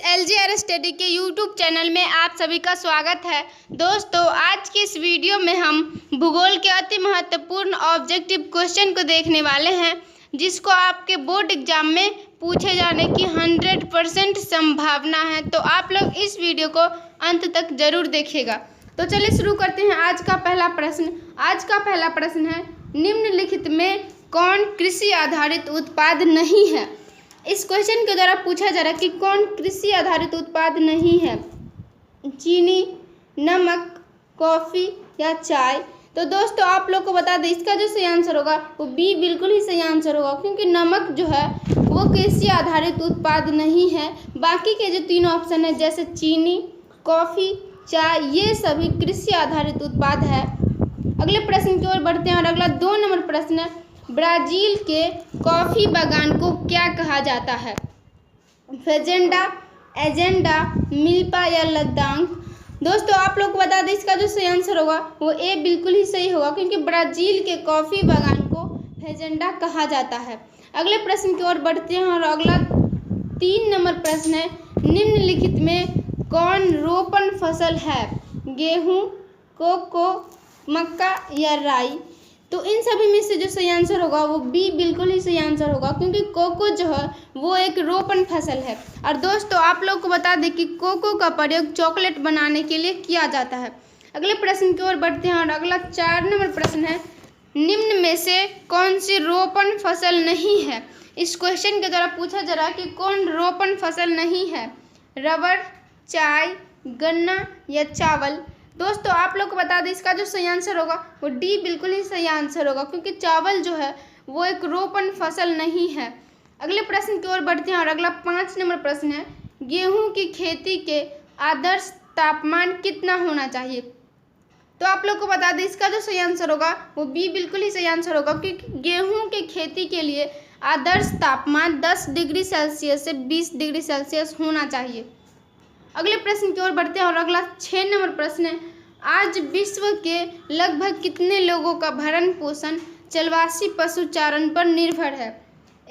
LGR study के YouTube channel में आप सभी का स्वागत है। दोस्तों, आज की इस वीडियो में हम भूगोल के अति महत्वपूर्ण ऑब्जेक्टिव क्वेश्चन को देखने वाले हैं, जिसको आपके बोर्ड एग्जाम में पूछे जाने की 100% संभावना है। तो आप लोग इस वीडियो को अंत तक जरूर देखिएगा। तो चलिए शुरू करते हैं आज का पहला प्रश्न। आज का पहला प्रश्न है, निम्नलिखित में कौन कृषि आधारित उत्पाद नहीं है। इस क्वेश्चन के द्वारा पूछा जा रहा है कि कौन कृषि आधारित उत्पाद नहीं है। चीनी, नमक, कॉफ़ी या चाय। तो दोस्तों आप लोग को बता दें, इसका जो सही आंसर होगा वो बी बिल्कुल ही सही आंसर होगा, क्योंकि नमक जो है वो कृषि आधारित उत्पाद नहीं है। बाकी के जो तीनों ऑप्शन है, जैसे चीनी, कॉफ़ी, चाय, ये सभी कृषि आधारित उत्पाद है। अगले प्रश्न की ओर बढ़ते हैं और अगला 2 नंबर प्रश्न है, ब्राज़ील के कॉफ़ी बागान को क्या कहा जाता है। फेजेंडा, एजेंडा, मिल्पा या लद्दाख। दोस्तों आप लोग को बता दें, इसका जो सही आंसर होगा वो ए बिल्कुल ही सही होगा, क्योंकि ब्राज़ील के कॉफ़ी बागान को फेजेंडा कहा जाता है। अगले प्रश्न की ओर बढ़ते हैं और अगला 3 नंबर प्रश्न है, निम्नलिखित में कौन रोपण फसल है। गेहूँ, कोको, मक्का या राई। तो इन सभी में से जो सही आंसर होगा वो बी बिल्कुल ही सही आंसर होगा, क्योंकि कोको जो है वो एक रोपण फसल है। और दोस्तों आप लोग को बता दें कि कोको का प्रयोग चॉकलेट बनाने के लिए किया जाता है। अगले प्रश्न की ओर बढ़ते हैं और अगला 4 नंबर प्रश्न है, निम्न में से कौन सी रोपण फसल नहीं है। इस क्वेश्चन के द्वारा पूछा जा रहा है कि कौन रोपण फसल नहीं है। रबर, चाय, गन्ना या चावल। दोस्तों आप लोग को बता दें, इसका जो सही आंसर होगा वो डी बिल्कुल ही सही आंसर होगा, क्योंकि चावल जो है वो एक रोपण फसल नहीं है। अगले प्रश्न की ओर बढ़ते हैं और अगला 5 नंबर प्रश्न है, गेहूं की खेती के आदर्श तापमान कितना होना चाहिए। तो आप लोग को बता दें, इसका जो सही आंसर होगा वो बी बिल्कुल ही सही आंसर होगा, क्योंकि गेहूँ की खेती के लिए आदर्श तापमान 10 डिग्री सेल्सियस से 20 डिग्री सेल्सियस होना चाहिए। अगले प्रश्न की ओर बढ़ते हैं और अगला 6 नंबर प्रश्न है, आज विश्व के लगभग कितने लोगों का भरण पोषण जलवासी पशुचारण पर निर्भर है।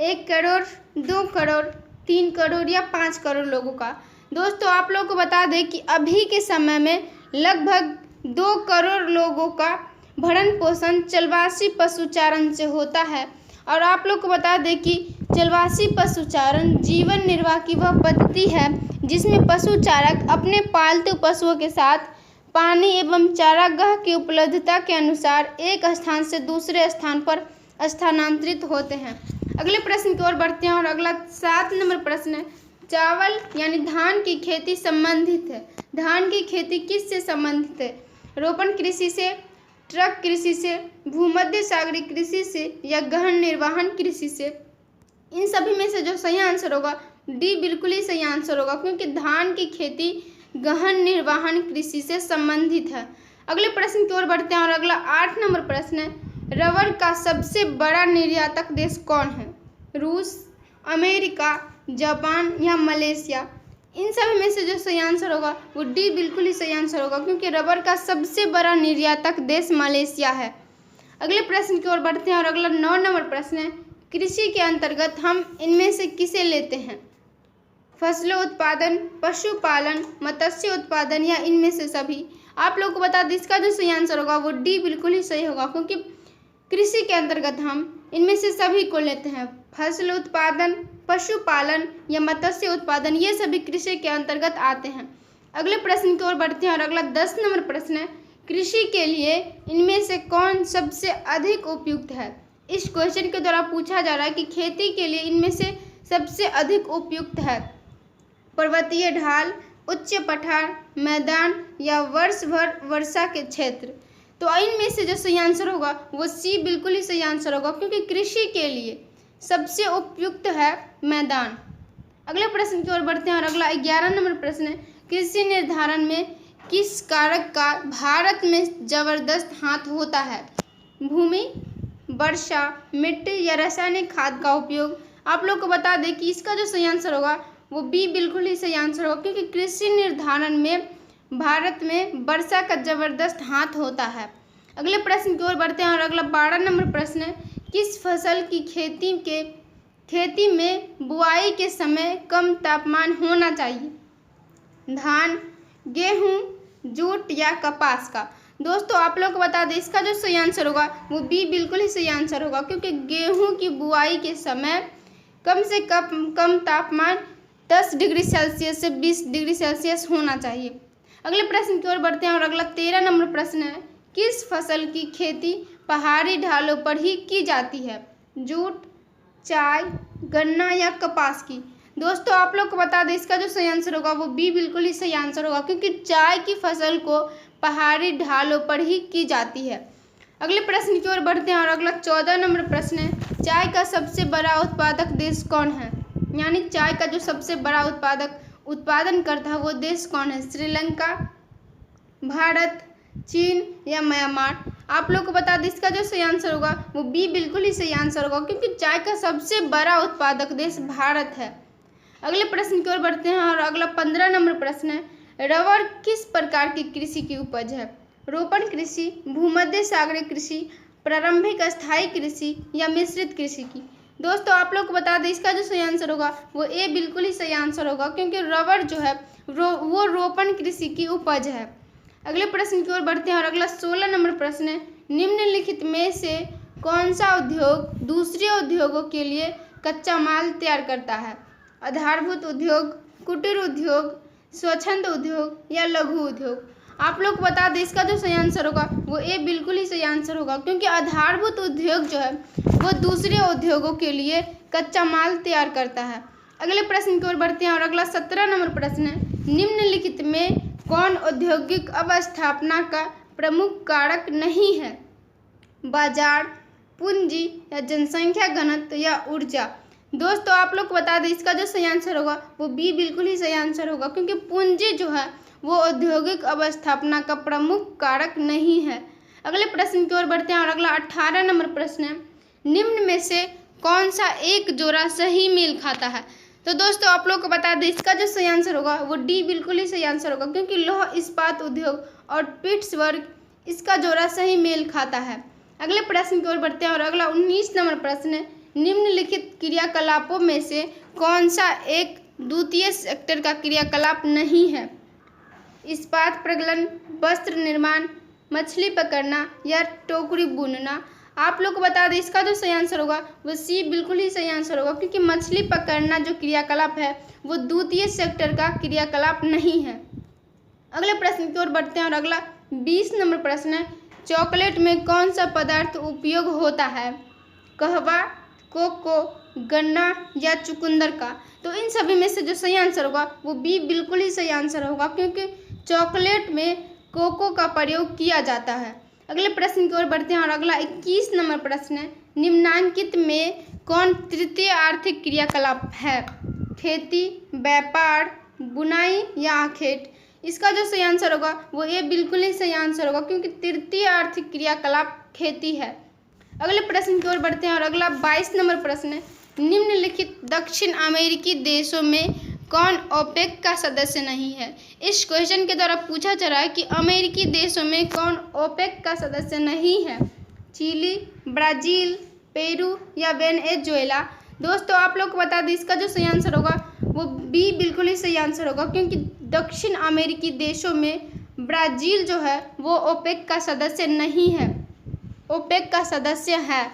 1 करोड़, 2 करोड़, 3 करोड़ या 5 करोड़ लोगों का। दोस्तों आप लोगों को बता दें कि अभी के समय में लगभग 2 करोड़ लोगों का भरण पोषण जलवासी पशुचारण से होता है। और आप लोग को बता दें कि जलवासी पशुचारण जीवन निर्वाह की वह पद्धति है जिसमें पशुचारक अपने पालतू पशुओं के साथ पानी एवं चारागाह की उपलब्धता के अनुसार एक स्थान से दूसरे स्थान पर स्थानांतरित होते हैं। अगले प्रश्न की ओर बढ़ते हैं और अगला 7 नंबर प्रश्न है, चावल यानी धान की खेती संबंधित है। धान की खेती किस से संबंधित है। रोपण कृषि से, ट्रक कृषि से, भूमध्य सागरीय कृषि से या गहन निर्वहन कृषि से। इन सभी में से जो सही आंसर होगा डी बिल्कुल ही सही आंसर होगा, क्योंकि धान की खेती गहन निर्वहन कृषि से संबंधित है। अगले प्रश्न की ओर बढ़ते हैं और अगला 8 नंबर प्रश्न है, रबर का सबसे बड़ा निर्यातक देश कौन है। रूस, अमेरिका, जापान या मलेशिया। इन सभी में से जो सही आंसर होगा वो डी बिल्कुल ही सही आंसर होगा, क्योंकि रबर का सबसे बड़ा निर्यातक देश मलेशिया है। अगले प्रश्न की ओर बढ़ते हैं और अगला 9 नंबर प्रश्न है, कृषि के अंतर्गत हम इनमें से किसे लेते हैं। फसलों उत्पादन, पशुपालन, मत्स्य उत्पादन या इनमें से सभी। आप लोग को बता दें, इसका जो सही आंसर होगा वो डी बिल्कुल ही सही होगा, क्योंकि कृषि के अंतर्गत हम इनमें से सभी को लेते हैं। फसल उत्पादन, पशुपालन या मत्स्य उत्पादन, ये सभी कृषि के अंतर्गत आते हैं। अगले प्रश्न की ओर बढ़ते हैं और अगला 10 नंबर प्रश्न है, कृषि के लिए इनमें से कौन सबसे अधिक उपयुक्त है। इस क्वेश्चन के द्वारा पूछा जा रहा है कि खेती के लिए इनमें से सबसे अधिक उपयुक्त है। पर्वतीय ढाल, उच्च पठार, मैदान या वर्ष भर वर्षा के क्षेत्र। तो इनमें से जो सही आंसर होगा वो सी बिल्कुल ही सही आंसर होगा, क्योंकि कृषि के लिए सबसे उपयुक्त है मैदान। अगले प्रश्न की ओर बढ़ते हैं और अगला 11 नंबर प्रश्न है, कृषि निर्धारण में किस कारक का भारत में जबरदस्त हाथ होता है। भूमि, वर्षा, मिट्टी या रासायनिक खाद का उपयोग। आप लोग को बता दें कि इसका जो सही आंसर होगा वो बी बिल्कुल ही सही आंसर होगा, क्योंकि कृषि निर्धारण में भारत में वर्षा का जबरदस्त हाथ होता है। अगले प्रश्न की ओर बढ़ते हैं और अगला 12 नंबर प्रश्न है, किस फसल की खेती में बुआई के समय कम तापमान होना चाहिए। धान, गेहूं, जूट या कपास का। दोस्तों आप लोग को बता दें इसका जो सही आंसर होगा वो बी बिल्कुल ही सही आंसर होगा, क्योंकि गेहूं की बुआई के समय कम से कम तापमान 10 डिग्री सेल्सियस से 20 डिग्री सेल्सियस होना चाहिए। अगले प्रश्न की ओर बढ़ते हैं और अगला 13 नंबर प्रश्न है, किस फसल की खेती पहाड़ी ढालों पर ही की जाती है? जूट, चाय, गन्ना या कपास की। दोस्तों आप लोग को बता दें इसका जो सही आंसर होगा वो बी बिल्कुल ही सही आंसर होगा, क्योंकि चाय की फसल को पहाड़ी ढालों पर ही की जाती है। अगले प्रश्न की ओर बढ़ते हैं और अगला 14 नंबर प्रश्न है, चाय का सबसे बड़ा उत्पादक देश कौन है? यानी चाय का जो सबसे बड़ा उत्पादन करता है वो देश कौन है? श्रीलंका, भारत, चीन या म्यांमार। आप लोग को बता दें इसका जो सही आंसर होगा वो बी बिल्कुल ही सही आंसर होगा, क्योंकि चाय का सबसे बड़ा उत्पादक देश भारत है। अगले प्रश्न की ओर बढ़ते हैं और अगला 15 नंबर प्रश्न है, रबर किस प्रकार की कृषि की उपज है? रोपण कृषि, भूमध्य सागरीय कृषि, प्रारंभिक स्थायी कृषि या मिश्रित कृषि की। दोस्तों आप लोग को बता दें इसका जो सही आंसर होगा वो ए बिल्कुल ही सही आंसर होगा, क्योंकि रबर जो है वो रोपण कृषि की उपज है। अगले प्रश्न की ओर बढ़ते हैं और अगला 16 नंबर प्रश्न है, निम्नलिखित में से कौन सा उद्योग दूसरे उद्योगों के लिए कच्चा माल तैयार करता है? आधारभूत उद्योग, कुटीर उद्योग, स्वच्छंद उद्योग या लघु उद्योग। आप लोग को बता दें इसका जो सही आंसर होगा वो ए बिल्कुल ही सही आंसर होगा, क्योंकि आधारभूत उद्योग जो है वो दूसरे उद्योगों के लिए कच्चा माल तैयार करता है। अगले प्रश्न की ओर बढ़ते हैं और अगला 17 नंबर प्रश्न है, निम्नलिखित में कौन औद्योगिक अवस्थापना का प्रमुख कारक नहीं है? बाजार, पूंजी या जनसंख्या घनत्व या ऊर्जा। दोस्तों आप लोग को बता दें इसका जो सही आंसर होगा वो बी बिल्कुल ही सही आंसर होगा, क्योंकि पूंजी जो है वो औद्योगिक अवस्थापना का प्रमुख कारक नहीं है। अगले प्रश्न की ओर बढ़ते हैं और अगला 18 नंबर प्रश्न है, निम्न में से कौन सा एक जोड़ा सही मेल खाता है? तो दोस्तों आप लोग को बता दें इसका जो सही आंसर होगा वो डी बिल्कुल ही सही आंसर होगा, क्योंकि लौह इस्पात उद्योग और पिट्सबर्ग इसका जोड़ा सही मेल खाता है। अगले प्रश्न की ओर बढ़ते हैं और अगला 19 नंबर प्रश्न है, निम्नलिखित क्रियाकलापों में से कौन सा एक द्वितीय सेक्टर का क्रियाकलाप नहीं है? इस्पात प्रगलन, वस्त्र निर्माण, मछली पकड़ना या टोकरी बुनना। आप लोग को बता दें इसका जो सही आंसर होगा वो सी बिल्कुल ही सही आंसर होगा, क्योंकि मछली पकड़ना जो क्रियाकलाप है वो द्वितीय सेक्टर का क्रियाकलाप नहीं है। अगले प्रश्न की ओर बढ़ते हैं और अगला 20 नंबर प्रश्न है, चॉकलेट में कौन सा पदार्थ उपयोग होता है? कहवा, कोको, गन्ना या चुकंदर का। तो इन सभी में से जो सही आंसर होगा वो बी बिल्कुल ही सही आंसर होगा, क्योंकि चॉकलेट में कोको का प्रयोग किया जाता है। अगले प्रश्न की ओर बढ़ते हैं और अगला 21 नंबर प्रश्न है, निम्नांकित में कौन तृतीय आर्थिक क्रियाकलाप है? खेती, व्यापार, बुनाई या आखेट। इसका जो सही आंसर होगा वो ए बिल्कुल ही सही आंसर होगा, क्योंकि तृतीय आर्थिक क्रियाकलाप खेती है। अगले प्रश्न की ओर बढ़ते हैं और अगला 22 नंबर प्रश्न है, निम्नलिखित दक्षिण अमेरिकी देशों में कौन ओपेक का सदस्य नहीं है? इस क्वेश्चन के द्वारा पूछा जा रहा है कि अमेरिकी देशों में कौन ओपेक का सदस्य नहीं है? चिली, ब्राज़ील, पेरू या वेनेजुएला। दोस्तों आप लोग को बता दें इसका जो सही आंसर होगा वो बी बिल्कुल ही सही आंसर होगा, क्योंकि दक्षिण अमेरिकी देशों में ब्राज़ील जो है वो ओपेक का सदस्य नहीं है, ओपेक का सदस्य है।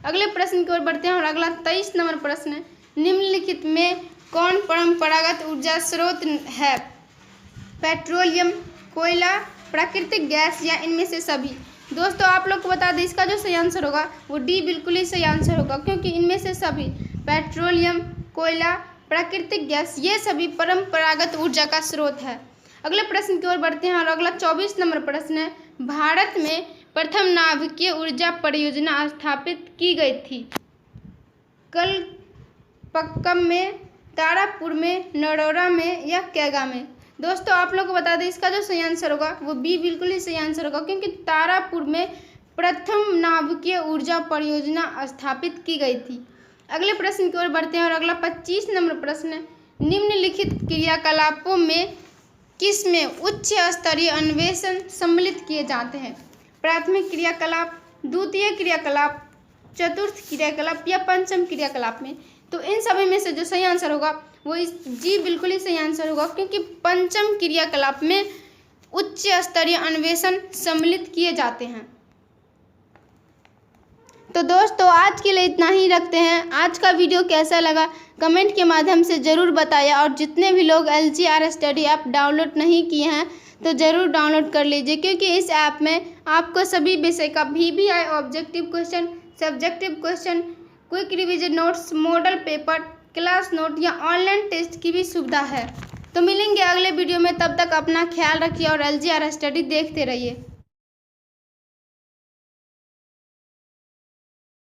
अगले प्रश्न की ओर बढ़ते हैं और अगला 23 नंबर प्रश्न है, निम्नलिखित में कौन परंपरागत ऊर्जा स्रोत है? पेट्रोलियम, कोयला, प्राकृतिक गैस या इनमें से सभी। दोस्तों आप लोग को बता दें इसका जो सही आंसर होगा वो डी बिल्कुल ही सही आंसर होगा, क्योंकि इनमें से सभी पेट्रोलियम, कोयला, प्राकृतिक गैस ये सभी परंपरागत ऊर्जा का स्रोत है। अगले प्रश्न की ओर बढ़ते हैं और अगला 24 नंबर प्रश्न है, भारत में प्रथम नाभिकीय ऊर्जा परियोजना स्थापित की गई थी? कलपक्कम में, तारापुर में, नरोरा में या कैगा में। दोस्तों आप लोग को बता दें इसका जो सही आंसर होगा वो बी बिल्कुल ही सही आंसर होगा, क्योंकि तारापुर में प्रथम नाभिकीय ऊर्जा परियोजना स्थापित की गई थी। अगले प्रश्न की ओर बढ़ते हैं और अगला 25 नंबर प्रश्न है, निम्नलिखित क्रियाकलापों में किस में उच्च स्तरीय अन्वेषण सम्मिलित किए जाते हैं? प्राथमिक क्रियाकलाप, द्वितीय क्रियाकलाप, चतुर्थ क्रियाकलाप या पंचम क्रियाकलाप में। तो इन सभी में से जो सही आंसर होगा जी बिल्कुल ही सही आंसर होगा, क्योंकि पंचम क्रियाकलाप में उच्च स्तरीय अन्वेषण सम्मिलित किए जाते हैं। तो दोस्तों आज के लिए इतना ही रखते हैं। आज का वीडियो कैसा लगा कमेंट के माध्यम से ज़रूर बताइए, और जितने भी लोग LGR स्टडी ऐप डाउनलोड नहीं किए हैं तो ज़रूर डाउनलोड कर लीजिए, क्योंकि इस ऐप में आपको सभी विषय का VBI objective question, subjective question, quick revision notes, model paper, class note या ऑनलाइन टेस्ट की भी सुविधा है। तो मिलेंगे अगले वीडियो में, तब तक अपना ख्याल रखिए और LGR स्टडी देखते रहिए।